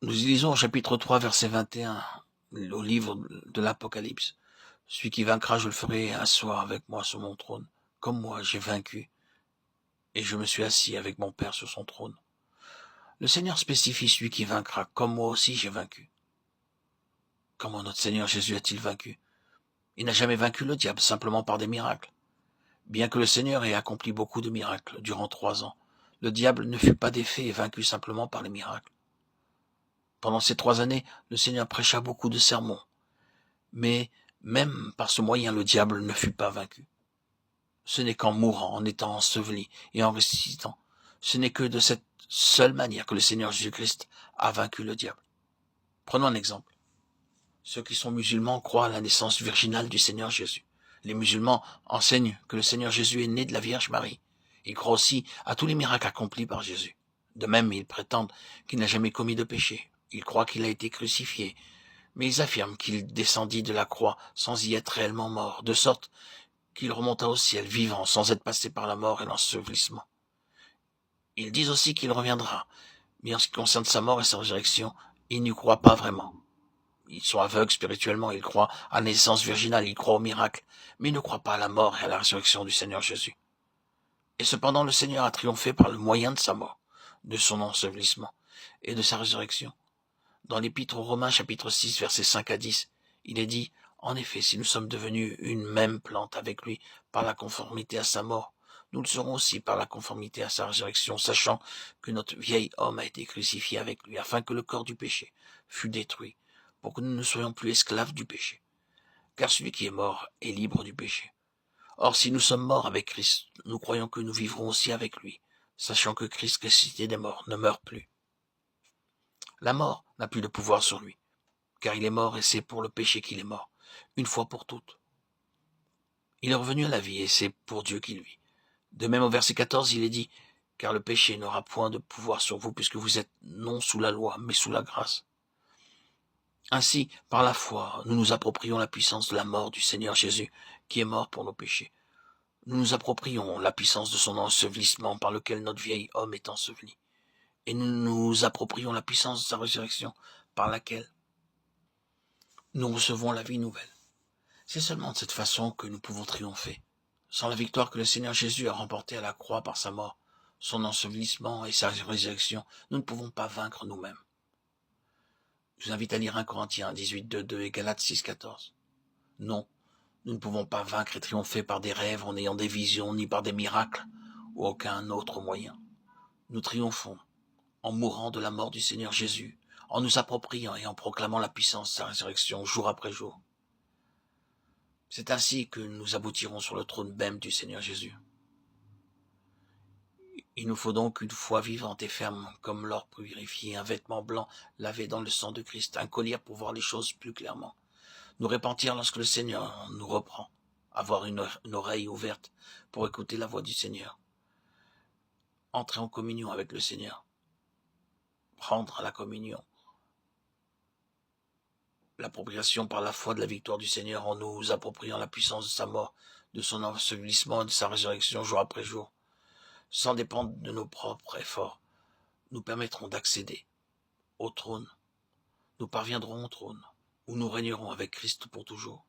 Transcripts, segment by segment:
Nous lisons au chapitre 3, verset 21, au livre de l'Apocalypse. Celui qui vaincra, je le ferai asseoir avec moi sur mon trône, comme moi j'ai vaincu, et je me suis assis avec mon Père sur son trône. Le Seigneur spécifie celui qui vaincra, comme moi aussi j'ai vaincu. Comment notre Seigneur Jésus a-t-il vaincu? Il n'a jamais vaincu le diable, simplement par des miracles. Bien que le Seigneur ait accompli beaucoup de miracles durant 3 ans, le diable ne fut pas défait et vaincu simplement par les miracles. Pendant ces 3 années, le Seigneur prêcha beaucoup de sermons. Mais même par ce moyen, le diable ne fut pas vaincu. Ce n'est qu'en mourant, en étant enseveli et en ressuscitant. Ce n'est que de cette seule manière que le Seigneur Jésus-Christ a vaincu le diable. Prenons un exemple. Ceux qui sont musulmans croient à la naissance virginale du Seigneur Jésus. Les musulmans enseignent que le Seigneur Jésus est né de la Vierge Marie. Ils croient aussi à tous les miracles accomplis par Jésus. De même, ils prétendent qu'il n'a jamais commis de péché. Ils croient qu'il a été crucifié. Mais ils affirment qu'il descendit de la croix sans y être réellement mort, de sorte qu'il remonta au ciel vivant sans être passé par la mort et l'ensevelissement. Ils disent aussi qu'il reviendra, mais en ce qui concerne sa mort et sa résurrection, ils n'y croient pas vraiment. Ils sont aveugles spirituellement, ils croient à la naissance virginale, ils croient au miracle, mais ils ne croient pas à la mort et à la résurrection du Seigneur Jésus. Et cependant, le Seigneur a triomphé par le moyen de sa mort, de son ensevelissement et de sa résurrection. Dans l'Épître aux Romains, chapitre 6, versets 5 à 10, il est dit « En effet, si nous sommes devenus une même plante avec lui par la conformité à sa mort, nous le serons aussi par la conformité à sa résurrection, sachant que notre vieil homme a été crucifié avec lui, afin que le corps du péché fût détruit, pour que nous ne soyons plus esclaves du péché. Car celui qui est mort est libre du péché. Or, si nous sommes morts avec Christ, nous croyons que nous vivrons aussi avec lui, sachant que Christ, ressuscité des morts, ne meurt plus. La mort n'a plus de pouvoir sur lui, car il est mort et c'est pour le péché qu'il est mort, une fois pour toutes. Il est revenu à la vie et c'est pour Dieu qu'il vit. De même au verset 14, il est dit « Car le péché n'aura point de pouvoir sur vous puisque vous êtes non sous la loi, mais sous la grâce. » Ainsi, par la foi, nous nous approprions la puissance de la mort du Seigneur Jésus, qui est mort pour nos péchés. Nous nous approprions la puissance de son ensevelissement par lequel notre vieil homme est enseveli. Et nous nous approprions la puissance de sa résurrection par laquelle nous recevons la vie nouvelle. C'est seulement de cette façon que nous pouvons triompher. Sans la victoire que le Seigneur Jésus a remportée à la croix par sa mort, son ensevelissement et sa résurrection, nous ne pouvons pas vaincre nous-mêmes. Je vous invite à lire 1 Corinthiens 18, 2 et Galates 6, 14. Non, nous ne pouvons pas vaincre et triompher par des rêves en ayant des visions, ni par des miracles ou aucun autre moyen. Nous triomphons en mourant de la mort du Seigneur Jésus, en nous appropriant et en proclamant la puissance de sa résurrection jour après jour. C'est ainsi que nous aboutirons sur le trône même du Seigneur Jésus. Il nous faut donc une foi vivante et ferme, comme l'or purifié, un vêtement blanc lavé dans le sang de Christ, un collier pour voir les choses plus clairement. Nous repentir lorsque le Seigneur nous reprend, avoir une oreille ouverte pour écouter la voix du Seigneur, entrer en communion avec le Seigneur, prendre la communion, l'appropriation par la foi de la victoire du Seigneur en nous appropriant la puissance de sa mort, de son ensevelissement et de sa résurrection jour après jour, sans dépendre de nos propres efforts, nous permettront d'accéder au trône. Nous parviendrons au trône, où nous régnerons avec Christ pour toujours.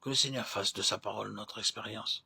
Que le Seigneur fasse de sa parole notre expérience.